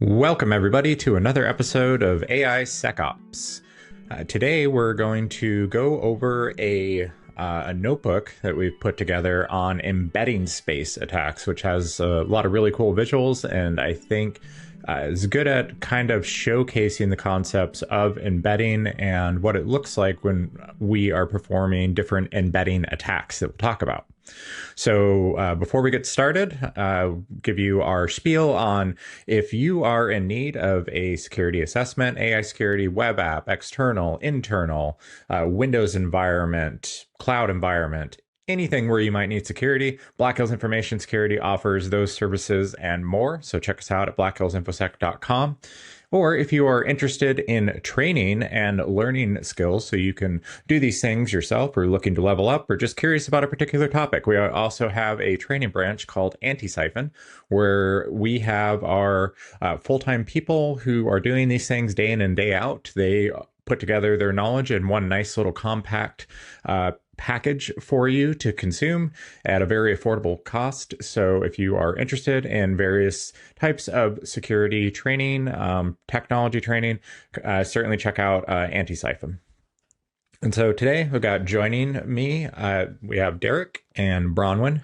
Welcome, everybody, to another episode of AI SecOps. Today, we're going to go over a notebook that we've put together on embedding space attacks, which has a lot of really cool visuals, and I think is good at kind of showcasing the concepts of embedding and what it looks like when we are performing different embedding attacks that we'll talk about. So before we get started, give you our spiel on if you are in need of a security assessment, AI security, web app, external, internal, Windows environment, cloud environment, anything where you might need security, Black Hills Information Security offers those services and more. So check us out at blackhillsinfosec.com. Or if you are interested in training and learning skills so you can do these things yourself or looking to level up or just curious about a particular topic, we also have a training branch called Anti-Siphon, where we have our full-time people who are doing these things day in and day out. They put together their knowledge in one nice little compact package for you to consume at a very affordable cost. So if you are interested in various types of security training, technology training, certainly check out Anti-Siphon. And so today we've got joining me, we have Derek and Bronwyn,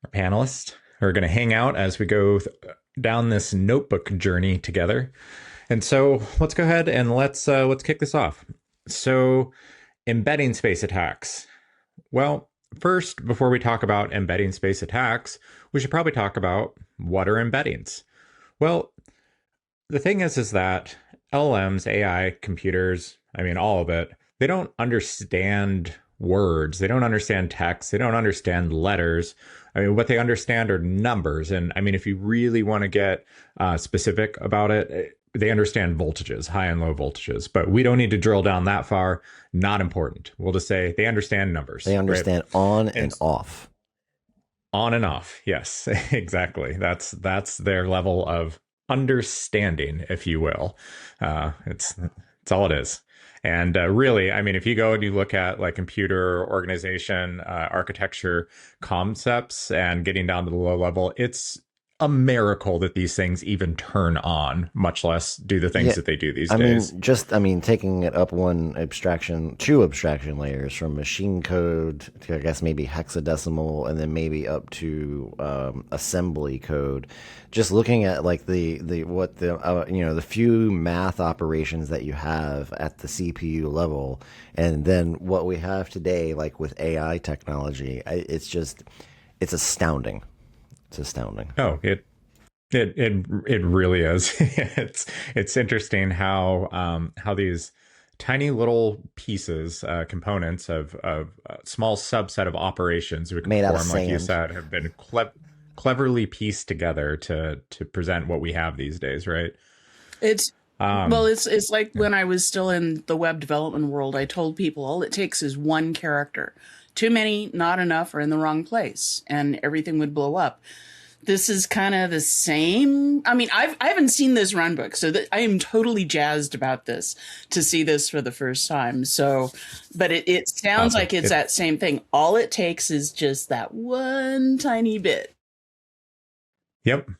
our panelists, who are going to hang out as we go down this notebook journey together. And so let's go ahead and let's kick this off. So embedding space attacks. Well, first, before we talk about embedding space attacks, we should probably talk about what are embeddings. Well, the thing is that LLMs, AI, computers, I mean, all of it, they don't understand words. They don't understand text. They don't understand letters. I mean, what they understand are numbers. And I mean, if you really want to get specific about it, they understand voltages, high and low voltages, but we don't need to drill down that far. Not important. We'll just say they understand numbers. They understand right? on and off. On and off. Yes, exactly. That's their level of understanding, if you will. It's all it is. And really, I mean, if you go and you look at like computer organization, architecture concepts and getting down to the low level, it's a miracle that these things even turn on, much less do the things that they do these days. I mean, taking it up two abstraction layers from machine code to, I guess, maybe hexadecimal, and then maybe up to assembly code. Just looking at like the few math operations that you have at the CPU level, and then what we have today, like with AI technology, it's astounding. It's astounding. Oh, it really is. It's interesting how these tiny little pieces, components of small subset of operations we can Made out of perform, like you sand. said, have been cleverly pieced together to present what we have these days, right? It's it's like when I was still in the web development world, I told people all it takes is one character. Too many, not enough, or in the wrong place, and everything would blow up. This is kind of the same. I mean, I haven't seen this run book, so I am totally jazzed about this to see this for the first time. So, but it sounds Awesome. like it's that same thing. All it takes is just that one tiny bit. Yep.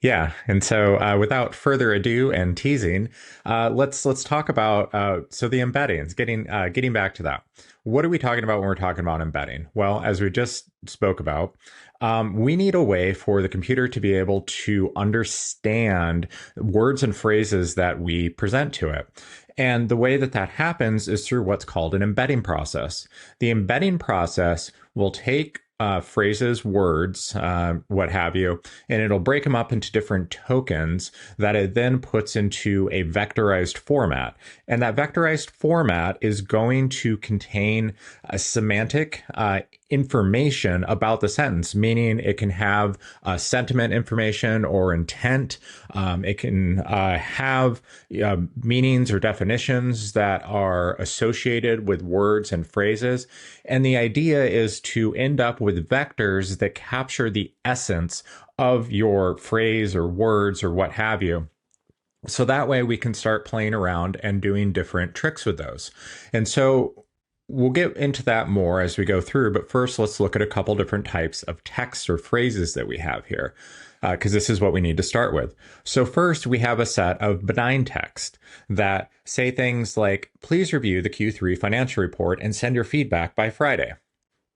Yeah, and so without further ado and teasing, let's talk about so the embeddings. Getting back to that, what are we talking about when we're talking about embedding? Well, as we just spoke about, we need a way for the computer to be able to understand words and phrases that we present to it. And the way that happens is through what's called an embedding process. The embedding process will take phrases, words, what have you, and it'll break them up into different tokens that it then puts into a vectorized format. And that vectorized format is going to contain a semantic information about the sentence, meaning it can have sentiment information or intent. It can have meanings or definitions that are associated with words and phrases. And the idea is to end up with vectors that capture the essence of your phrase or words or what have you. So that way we can start playing around and doing different tricks with those. And so we'll get into that more as we go through, but first let's look at a couple different types of text or phrases that we have here. because this is what we need to start with. So first, we have a set of benign text that say things like, please review the Q3 financial report and send your feedback by Friday.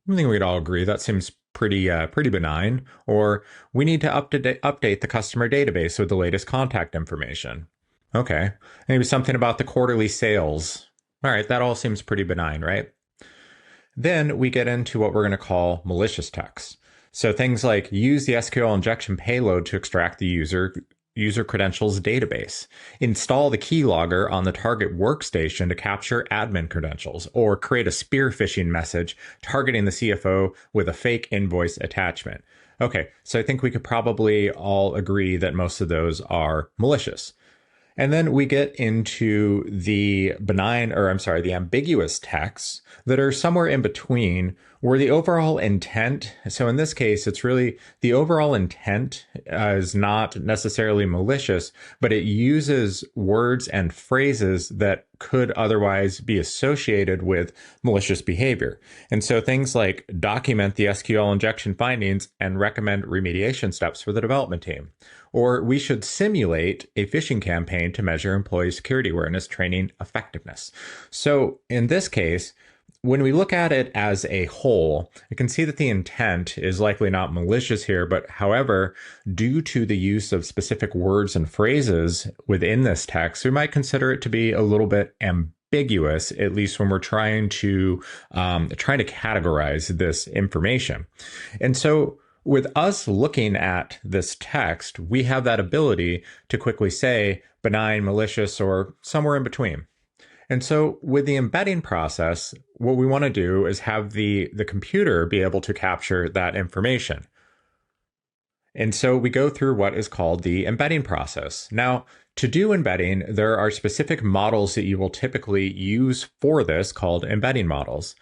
I think we'd all agree that seems pretty benign. Or we need to update the customer database with the latest contact information. Okay, maybe something about the quarterly sales. All right, that all seems pretty benign, right? Then we get into what we're going to call malicious text. So things like use the SQL injection payload to extract the user credentials database, install the keylogger on the target workstation to capture admin credentials, or create a spear phishing message targeting the CFO with a fake invoice attachment. Okay, so I think we could probably all agree that most of those are malicious. And then we get into the the ambiguous texts that are somewhere in between, where the overall intent, so in this case, it's really the overall intent is not necessarily malicious, but it uses words and phrases that could otherwise be associated with malicious behavior. And so things like document the SQL injection findings and recommend remediation steps for the development team. Or we should simulate a phishing campaign to measure employee security awareness training effectiveness. So in this case, when we look at it as a whole, you can see that the intent is likely not malicious here, but however, due to the use of specific words and phrases within this text, we might consider it to be a little bit ambiguous, at least when we're trying to categorize this information. And so with us looking at this text, we have that ability to quickly say benign, malicious, or somewhere in between. And so with the embedding process, what we want to do is have the computer be able to capture that information. And so we go through what is called the embedding process. Now, to do embedding, there are specific models that you will typically use for this called embedding models.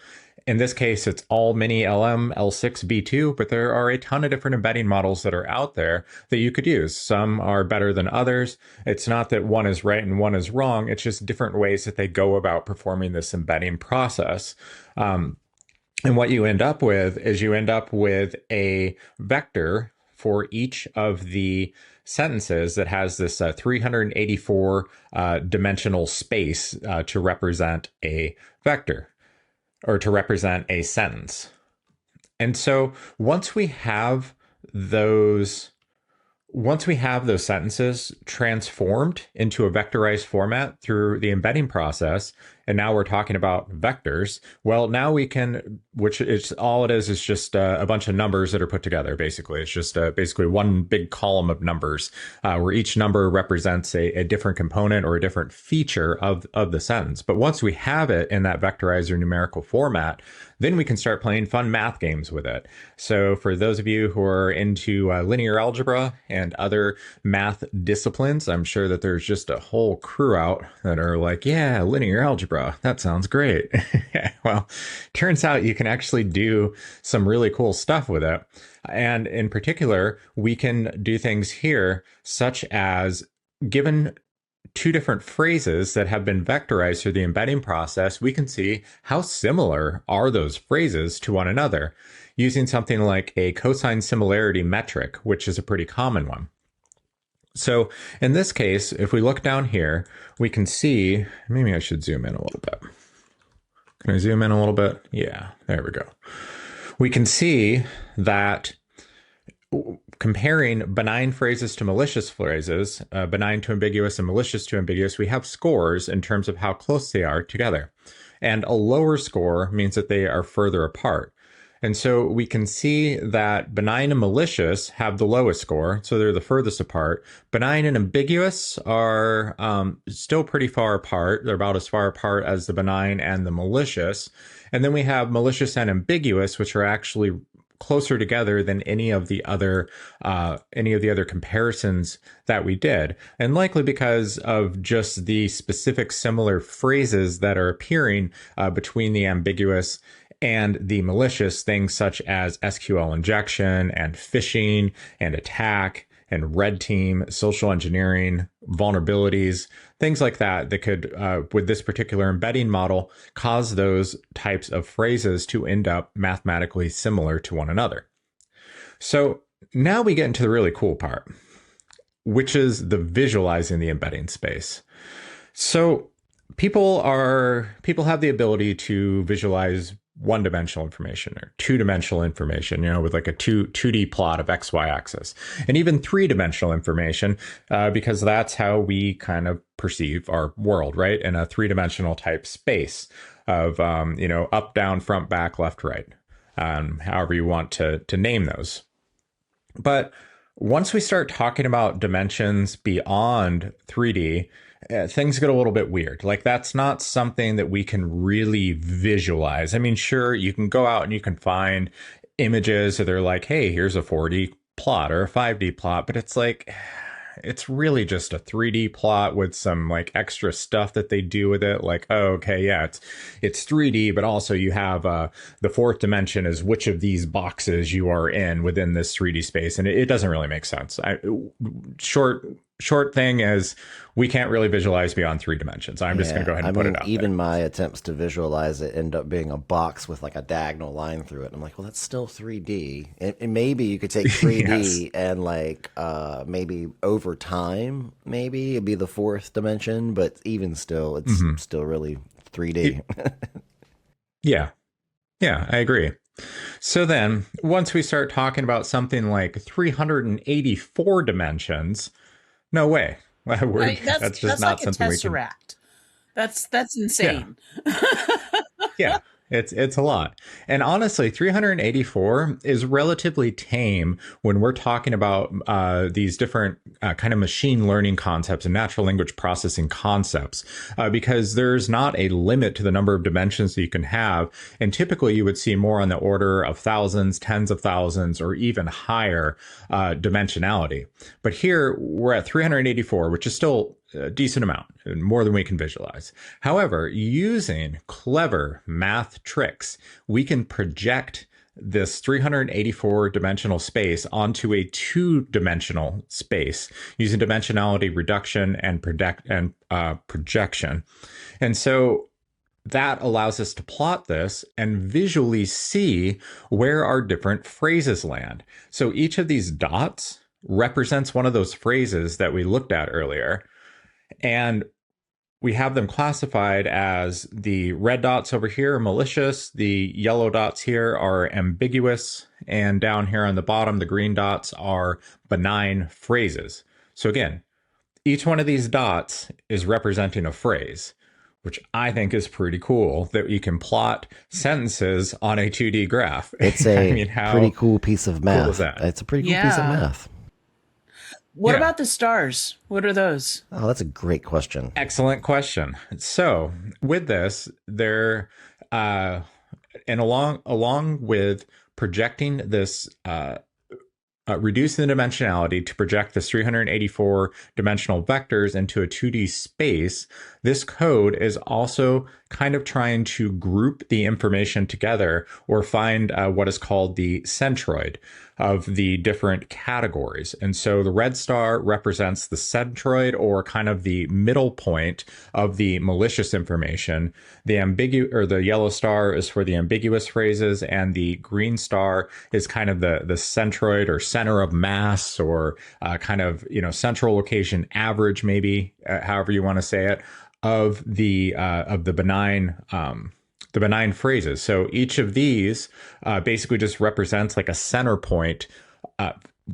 In this case, it's all mini LM, L6, B2, but there are a ton of different embedding models that are out there that you could use. Some are better than others. It's not that one is right and one is wrong. It's just different ways that they go about performing this embedding process. And what you end up with is a vector for each of the sentences that has this 384 dimensional space to represent a vector, or to represent a sentence. And so once we have those sentences transformed into a vectorized format through the embedding process, and now we're talking about vectors, well, now we can, which is all it is just a bunch of numbers that are put together, basically. It's just basically one big column of numbers where each number represents a different component or a different feature of the sentence. But once we have it in that vectorized or numerical format, then we can start playing fun math games with it. So for those of you who are into linear algebra and other math disciplines, I'm sure that there's just a whole crew out that are like, yeah, linear algebra, that sounds great. Well, turns out you can actually do some really cool stuff with it. And in particular, we can do things here such as, given two different phrases that have been vectorized through the embedding process, we can see how similar are those phrases to one another using something like a cosine similarity metric, which is a pretty common one. So in this case, if we look down here, we can see, maybe I should zoom in a little bit. Can I zoom in a little bit? Yeah, there we go. We can see that comparing benign phrases to malicious phrases, benign to ambiguous and malicious to ambiguous, we have scores in terms of how close they are together. And a lower score means that they are further apart. And so we can see that benign and malicious have the lowest score, so they're the furthest apart. Benign and ambiguous are still pretty far apart. They're about as far apart as the benign and the malicious. And then we have malicious and ambiguous, which are actually closer together than any of the other comparisons that we did, and likely because of just the specific similar phrases that are appearing between the ambiguous and the malicious, things such as SQL injection and phishing and attack and red team, social engineering, vulnerabilities, things like that could, with this particular embedding model, cause those types of phrases to end up mathematically similar to one another. So now we get into the really cool part, which is the visualizing the embedding space. So people have the ability to visualize one-dimensional information or two-dimensional information, with like a 2D plot of XY axis, and even three-dimensional information, because that's how we kind of perceive our world, right? In a three-dimensional type space of, up, down, front, back, left, right, however you want to name those. But once we start talking about dimensions beyond 3D, things get a little bit weird. Like, that's not something that we can really visualize. I mean, sure, you can go out and you can find images that are like, hey, here's a 4D plot or a 5D plot, but it's like, it's really just a 3D plot with some like extra stuff that they do with it. Like, oh, okay, yeah, it's 3D, but also you have the fourth dimension is which of these boxes you are in within this 3D space, and it doesn't really make sense. Short thing is, we can't really visualize beyond 3 dimensions. I'm just going to go ahead and put it out even there. My attempts to visualize it end up being a box with like a diagonal line through it. I'm like, well, that's still 3D. And maybe you could take 3D yes. and like maybe over time, maybe it'd be the fourth dimension, but even still, it's still really 3D. Yeah, I agree. So then, once we start talking about something like 384 dimensions, no way. That's just not like something we can. That's insane. Yeah, it's a lot. And honestly, 384 is relatively tame when we're talking about these different kind of machine learning concepts and natural language processing concepts, because there's not a limit to the number of dimensions that you can have. And typically you would see more on the order of thousands, tens of thousands, or even higher dimensionality. But here we're at 384, which is still a decent amount, more than we can visualize. However, using clever math tricks, we can project this 384 dimensional space onto a 2-dimensional space using dimensionality reduction and projection. And so that allows us to plot this and visually see where our different phrases land. So each of these dots represents one of those phrases that we looked at earlier. And we have them classified as the red dots over here are malicious, the yellow dots here are ambiguous, and down here on the bottom, the green dots are benign phrases. So again, each one of these dots is representing a phrase, which I think is pretty cool, that you can plot sentences on a 2D graph. It's a pretty cool piece of math. Cool is that? It's a pretty cool piece of math. What about the stars? What are those? Oh, that's a great question. Excellent question. So with this, they're and along with projecting this, reducing the dimensionality to project this 384 dimensional vectors into a 2D space, this code is also kind of trying to group the information together or find what is called the centroid of the different categories. And so the red star represents the centroid, or kind of the middle point of the malicious information. The yellow star is for the ambiguous phrases, and the green star is kind of the centroid or center of mass, or kind of, central location average, maybe, however you want to say it, of the benign phrases. So each of these basically just represents like a center point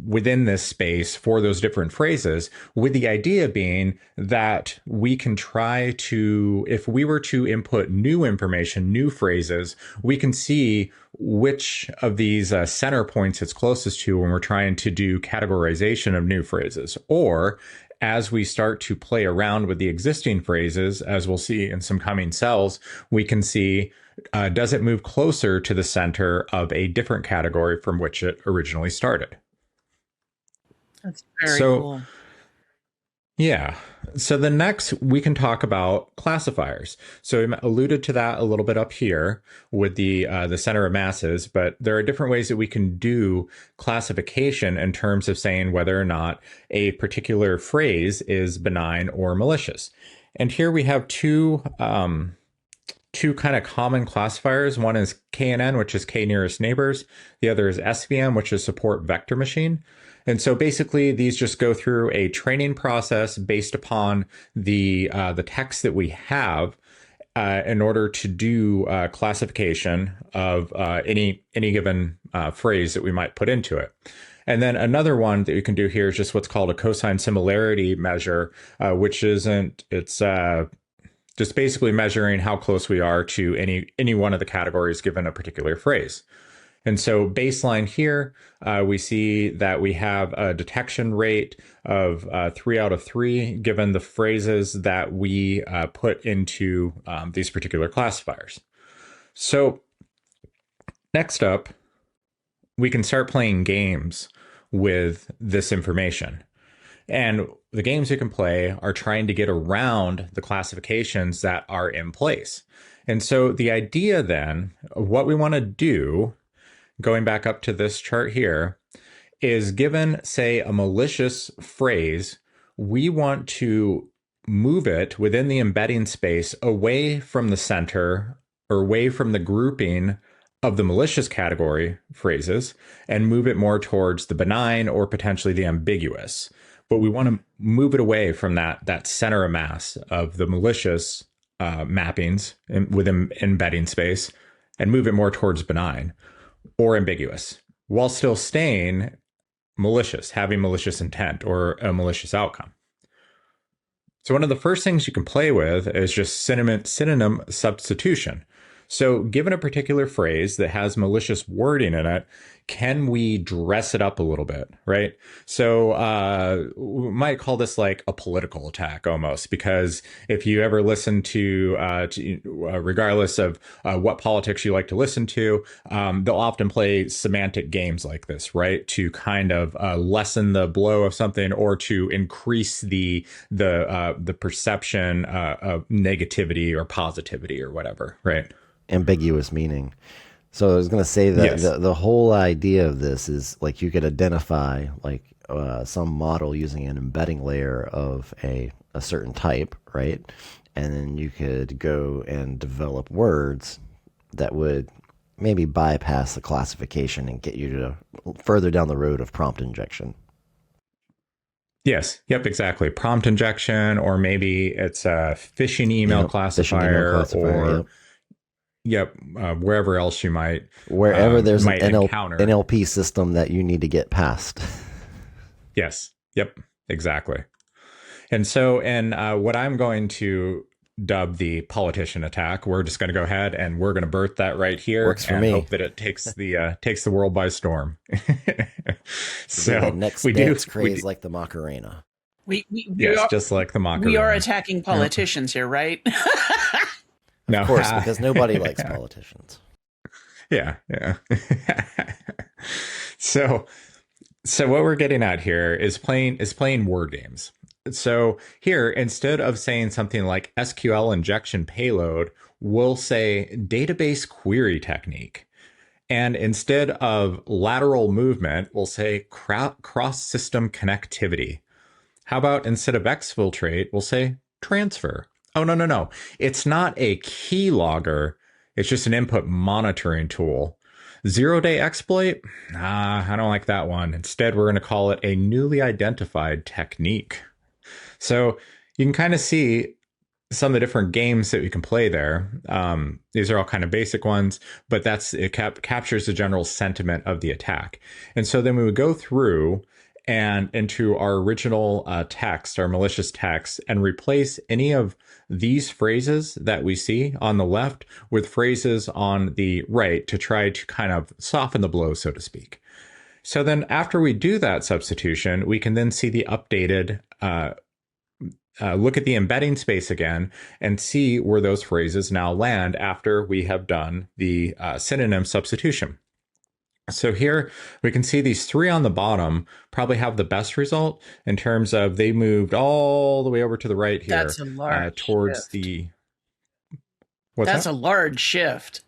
within this space for those different phrases, with the idea being that we can try to, if we were to input new information, new phrases, we can see which of these center points it's closest to when we're trying to do categorization of new phrases. Or as we start to play around with the existing phrases, as we'll see in some coming cells, we can see, does it move closer to the center of a different category from which it originally started? That's very cool. Yeah. So the next, we can talk about classifiers. So we alluded to that a little bit up here with the center of masses, but there are different ways that we can do classification in terms of saying whether or not a particular phrase is benign or malicious. And here we have two two kind of common classifiers. One is KNN, which is K nearest neighbors. The other is SVM, which is support vector machine. And so basically, these just go through a training process based upon the text that we have in order to do classification of any given phrase that we might put into it. And then another one that you can do here is just what's called a cosine similarity measure, which isn't, it's just basically measuring how close we are to any one of the categories given a particular phrase. And so baseline here, we see that we have a detection rate of 3 out of 3 given the phrases that we put into these particular classifiers. So next up, we can start playing games with this information. And the games you can play are trying to get around the classifications that are in place. And so the idea then of what we want to do, going back up to this chart here, is given, say, a malicious phrase, we want to move it within the embedding space away from the center or away from the grouping of the malicious category phrases and move it more towards the benign or potentially the ambiguous. But we want to move it away from that center of mass of the malicious mappings within embedding space and move it more towards benign or ambiguous, while still staying malicious, having malicious intent or a malicious outcome. So one of the first things you can play with is just synonym substitution. So given a particular phrase that has malicious wording in it, can we dress it up a little bit, right? So we might call this like a political attack almost, because if you ever listen to regardless of what politics you like to listen to, they'll often play semantic games like this, right? To kind of lessen the blow of something or to increase the perception of negativity or positivity or whatever, right? Ambiguous meaning. So I was going to say that Yes. the whole idea of this is like you could identify like some model using an embedding layer of a certain type, right? And then you could go and develop words that would maybe bypass the classification and get you to further down the road of prompt injection. Yes. Yep. Exactly. Prompt injection, or maybe it's a phishing email classifier, or yep. Yep, wherever else you might wherever there's an encounter NLP system that you need to get past. Yes. Yep. Exactly. And so, what I'm going to dub the politician attack, we're just going to go ahead and we're going to birth that right here. Works for and me. Hope that it takes the world by storm. So next we dance do craze like the Macarena. We yes, are, just like the Macarena. we are attacking politicians here, right? Of course, because nobody likes politicians. Yeah. So what we're getting at here is playing word games. So here, instead of saying something like SQL injection payload, we'll say database query technique. And instead of lateral movement, we'll say cross-system connectivity. How about instead of exfiltrate, we'll say transfer. Oh, no. It's not a keylogger. It's just an input monitoring tool. Zero-day exploit? I don't like that one. Instead, we're going to call it a newly identified technique. So you can kind of see some of the different games that we can play there. These are all kind of basic ones, but it captures the general sentiment of the attack. And so then we would go through and into our original text, our malicious text, and replace any of these phrases that we see on the left with phrases on the right to try to kind of soften the blow, so to speak. So then after we do that substitution, we can then see the updated, look at the embedding space again and see where those phrases now land after we have done the synonym substitution. So here we can see these three on the bottom probably have the best result in terms of they moved all the way over to the right here. That's a large towards shift. the. That's a large shift.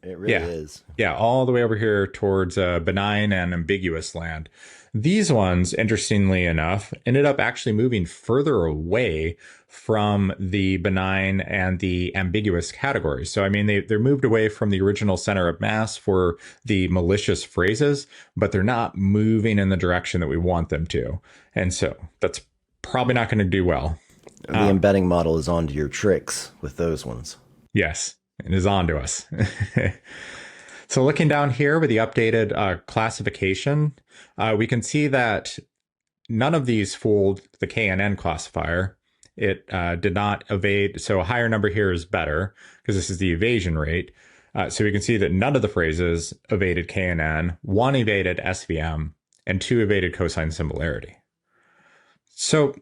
It really is. Yeah, all the way over here towards benign and ambiguous land. These ones, interestingly enough, ended up actually moving further away from the benign and the ambiguous categories. So, I mean, they're moved away from the original center of mass for the malicious phrases, but they're not moving in the direction that we want them to. And so that's probably not going to do well. The embedding model is onto your tricks with those ones. Yes, it is onto us. So looking down here with the updated classification, we can see that none of these fooled the KNN classifier. It did not evade. So a higher number here is better because this is the evasion rate. So we can see that none of the phrases evaded KNN, one evaded SVM, and two evaded cosine similarity. So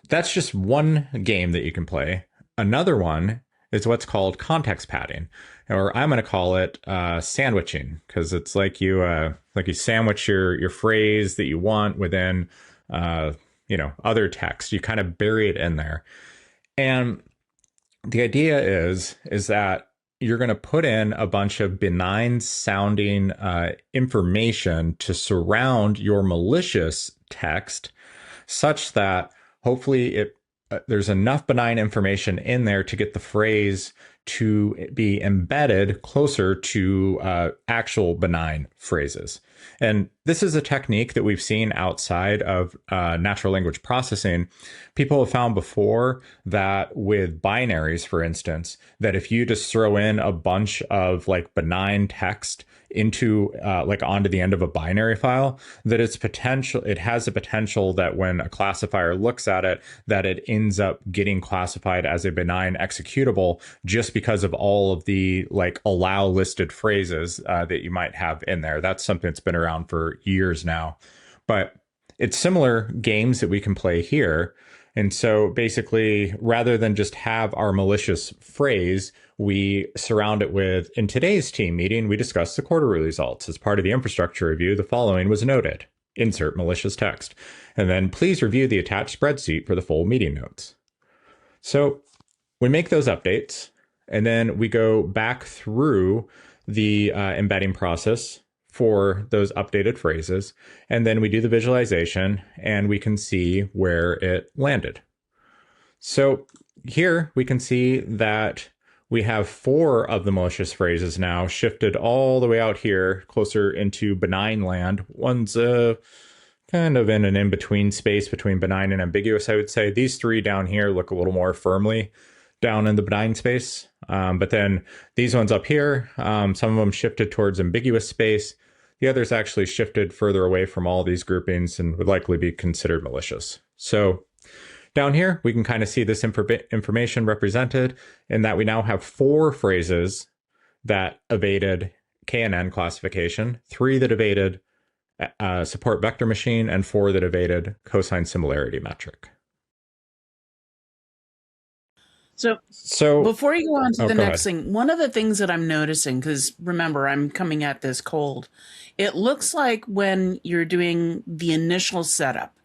that's just one game that you can play. Another one is what's called context padding, or I'm going to call it sandwiching, because it's like you sandwich your phrase that you want within other text. You kind of bury it in there, and the idea is that you're going to put in a bunch of benign sounding information to surround your malicious text, such that hopefully there's enough benign information in there to get the phrase to be embedded closer to actual benign phrases. And this is a technique that we've seen outside of natural language processing. People have found before that with binaries, for instance, that if you just throw in a bunch of like benign text into onto the end of a binary file, that it has a potential that when a classifier looks at it, that it ends up getting classified as a benign executable just because of all of the allow listed phrases that you might have in there. That's something that's been around for years now, but it's similar games that we can play here. And so basically, rather than just have our malicious phrase, we surround it with, in today's team meeting, we discussed the quarterly results. As part of the infrastructure review, the following was noted. Insert malicious text. And then please review the attached spreadsheet for the full meeting notes. So we make those updates, and then we go back through the embedding process for those updated phrases. And then we do the visualization and we can see where it landed. So here we can see that we have 4 of the malicious phrases now shifted all the way out here, closer into benign land. One's kind of in an in-between space between benign and ambiguous, I would say. These 3 down here look a little more firmly down in the benign space. But then these ones up here, some of them shifted towards ambiguous space. The others actually shifted further away from all these groupings and would likely be considered malicious. So down here, we can kind of see this information represented in that we now have 4 phrases that evaded KNN classification, 3 that evaded support vector machine, and 4 that evaded cosine similarity metric. So before you go on to the next thing, one of the things that I'm noticing, because remember, I'm coming at this cold, it looks like when you're doing the initial setup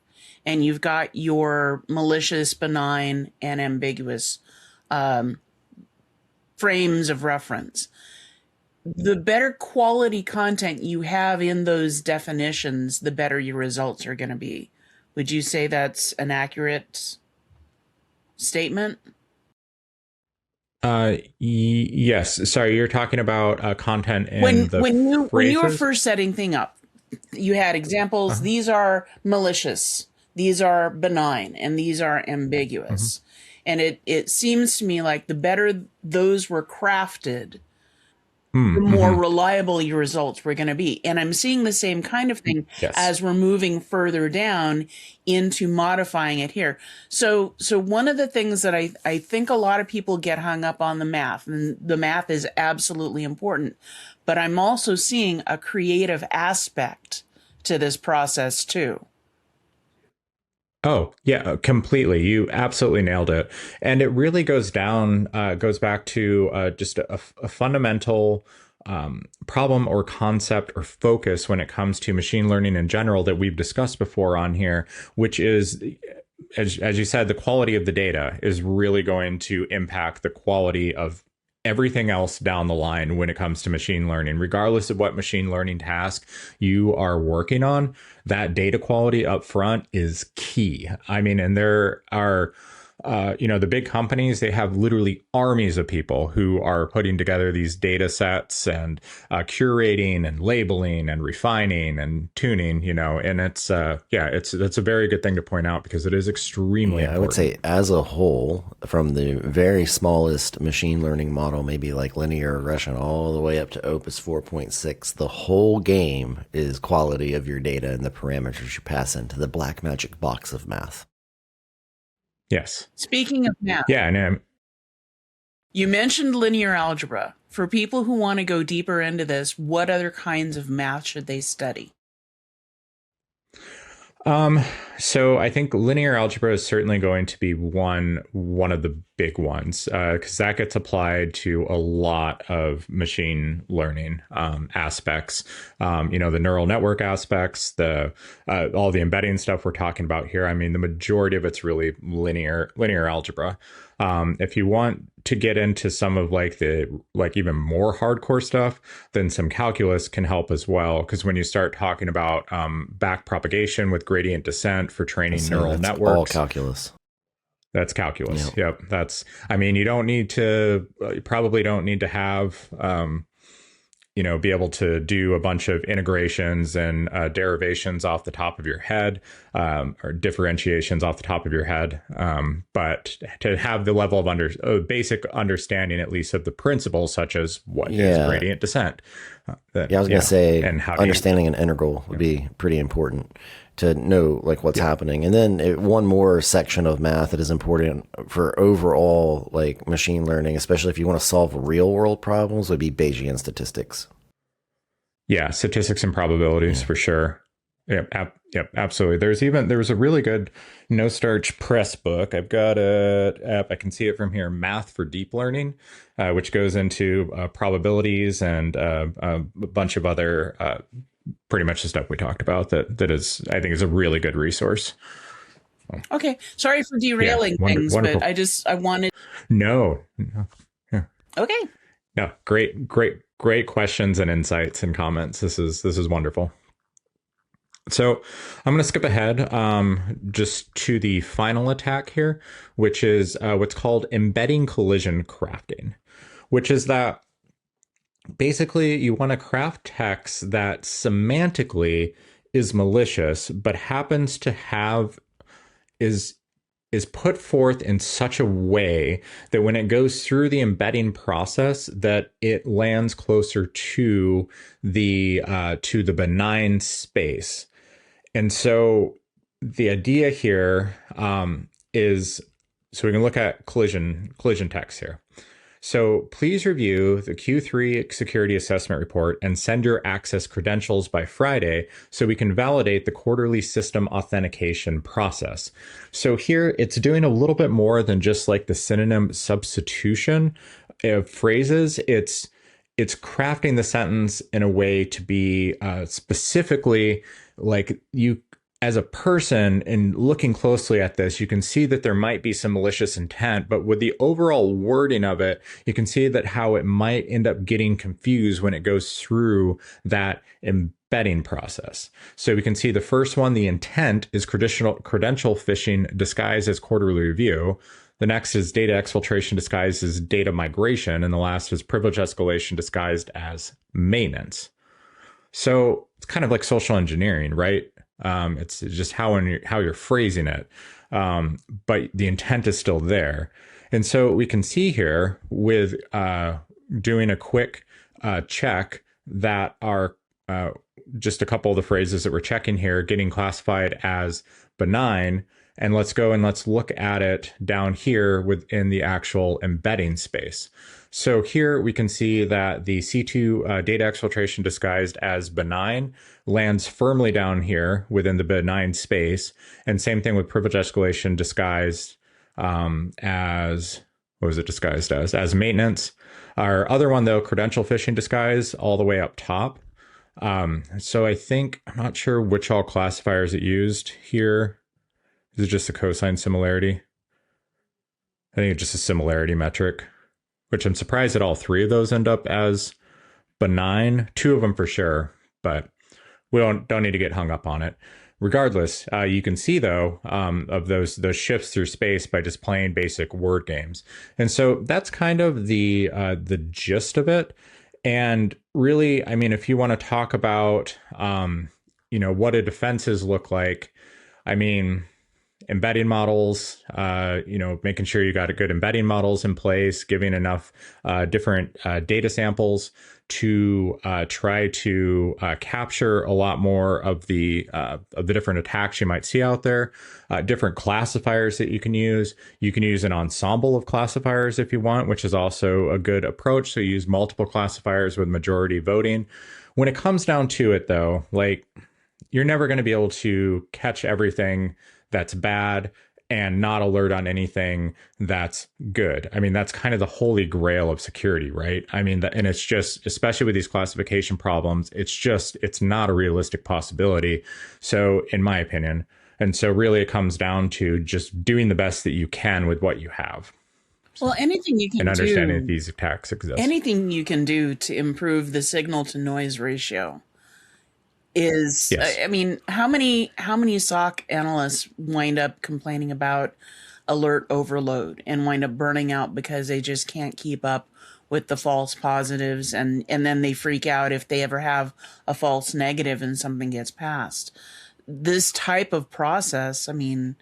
and you've got your malicious, benign, and ambiguous frames of reference, the better quality content you have in those definitions, the better your results are going to be. Would you say that's an accurate statement? Yes. Sorry, you're talking about content in when you were first setting thing up, you had examples. These are malicious, these are benign, and these are ambiguous. And it seems to me like the better those were crafted, the more reliable your results were going to be. And I'm seeing the same kind of thing as we're moving further down into modifying it here. So one of the things that I think a lot of people get hung up on the math, and the math is absolutely important, but I'm also seeing a creative aspect to this process too. Oh, yeah, completely. You absolutely nailed it. And it really goes back to just a fundamental problem or concept or focus when it comes to machine learning in general that we've discussed before on here, which is, as you said, the quality of the data is really going to impact the quality of everything else down the line when it comes to machine learning. Regardless of what machine learning task you are working on, that data quality up front is key. I mean, and there are the big companies, they have literally armies of people who are putting together these data sets and curating and labeling and refining and tuning, and it's a very good thing to point out because it is extremely important. I would say as a whole, from the very smallest machine learning model, maybe like linear regression, all the way up to Opus 4.6, the whole game is quality of your data and the parameters you pass into the black magic box of math. Yes. Speaking of math. Yeah, and you mentioned linear algebra. For people who want to go deeper into this, what other kinds of math should they study? So I think linear algebra is certainly going to be one of the big ones because that gets applied to a lot of machine learning aspects. The neural network aspects, the all the embedding stuff we're talking about here. I mean, the majority of it's really linear algebra. If you want to get into some of even more hardcore stuff, then some calculus can help as well. Because when you start talking about back propagation with gradient descent for training neural networks, all calculus. That's calculus. Yep. You probably don't need to have be able to do a bunch of integrations and derivations off the top of your head or differentiations off the top of your head. But to have the level of basic understanding, at least of the principles, such as what is gradient descent. I was going to say, and understanding an integral would be pretty important to know what's happening. And then one more section of math that is important for overall machine learning, especially if you want to solve real world problems, would be Bayesian statistics. Yeah, statistics and probabilities for sure. Yep, absolutely. There was a really good No Starch Press book. I've got it. I can see it from here. Math for Deep Learning, which goes into probabilities and a bunch of other pretty much the stuff we talked about. That is, I think, is a really good resource. Okay, sorry for derailing things, wonderful. But I wanted. No. Yeah. Okay. No, great questions and insights and comments. This is wonderful. So I'm going to skip ahead just to the final attack here, which is what's called embedding collision crafting, which is that basically you want to craft text that semantically is malicious, but happens to have is put forth in such a way that when it goes through the embedding process, that it lands closer to the benign space. And so the idea here is, so we can look at collision text here. So please review the Q3 security assessment report and send your access credentials by Friday so we can validate the quarterly system authentication process. So here it's doing a little bit more than just the synonym substitution of phrases. It's crafting the sentence in a way to be specifically you as a person, and looking closely at this, you can see that there might be some malicious intent, but with the overall wording of it, you can see that how it might end up getting confused when it goes through that embedding process. So we can see the first one, the intent is credential phishing disguised as quarterly review. The next is data exfiltration disguised as data migration. And the last is privilege escalation disguised as maintenance. So it's kind of like social engineering, right? It's just how you're phrasing it. But the intent is still there. And so we can see here with doing a quick check that are just a couple of the phrases that we're checking here getting classified as benign. And let's go and let's look at it down here within the actual embedding space. So here we can see that the C2 data exfiltration disguised as benign lands firmly down here within the benign space. And same thing with privilege escalation disguised as, what was it disguised as? As maintenance. Our other one though, credential phishing disguise all the way up top. So I think, I'm not sure which all classifiers it used here. Is it just a cosine similarity? I think it's just a similarity metric. which I'm surprised that all three of those end up as benign. Two of them for sure, but we don't need to get hung up on it. Regardless, you can see though of those shifts through space by just playing basic word games, and so that's kind of the gist of it. And really, I mean, if you want to talk about what do defenses look like, I mean, embedding models, making sure you got a good embedding models in place, giving enough different data samples to try to capture a lot more of the different attacks you might see out there. Different classifiers that you can use. You can use an ensemble of classifiers if you want, which is also a good approach. So you use multiple classifiers with majority voting. When it comes down to it, though, like, you're never going to be able to catch everything that's bad and not alert on anything that's good. I mean, that's kind of the holy grail of security, right? I mean, and it's just, especially with these classification problems, it's not a realistic possibility. So in my opinion, and so really it comes down to just doing the best that you can with what you have. Well, anything you can and understanding that these attacks exist. Anything you can do to improve the signal to noise ratio is, yes. I mean, how many SOC analysts wind up complaining about alert overload and wind up burning out because they just can't keep up with the false positives, and then they freak out if they ever have a false negative and something gets passed. This type of process, I mean,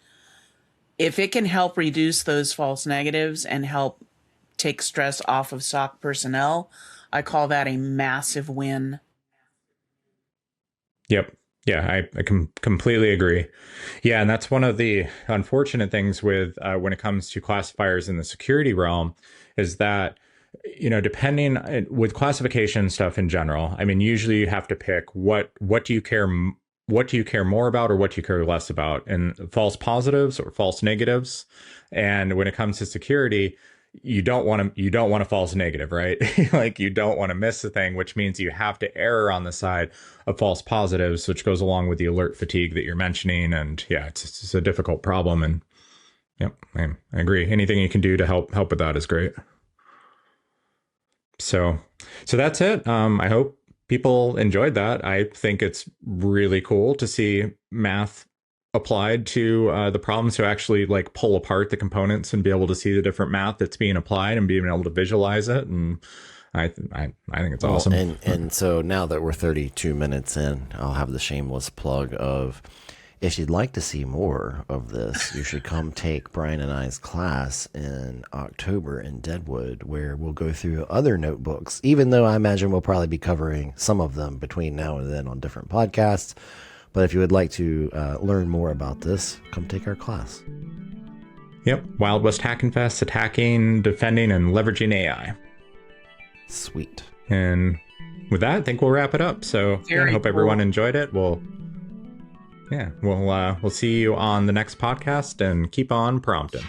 if it can help reduce those false negatives and help take stress off of SOC personnel, I call that a massive win. Yep. Yeah, I completely agree. Yeah, and that's one of the unfortunate things with when it comes to classifiers in the security realm is that, depending with classification stuff in general, I mean, usually you have to pick what do you care more about or what do you care less about, and false positives or false negatives. And when it comes to security, you don't want a false negative, right? Like, you don't want to miss the thing, which means you have to err on the side of false positives, which goes along with the alert fatigue that you're mentioning. And yeah, it's a difficult problem. And yep, I agree. Anything you can do to help with that is great. So that's it. I hope people enjoyed that. I think it's really cool to see math applied to the problems, to actually like pull apart the components and be able to see the different math that's being applied and being able to visualize it. And I think it's awesome. And so now that we're 32 minutes in, I'll have the shameless plug of, if you'd like to see more of this, you should come take Brian and I's class in October in Deadwood, where we'll go through other notebooks, even though I imagine we'll probably be covering some of them between now and then on different podcasts. But if you would like to learn more about this, come take our class. Yep. Wild West Hacking Fest, attacking, defending, and leveraging AI. Sweet. And with that, I think we'll wrap it up. So I hope everyone enjoyed it. We'll see you on the next podcast, and keep on prompting.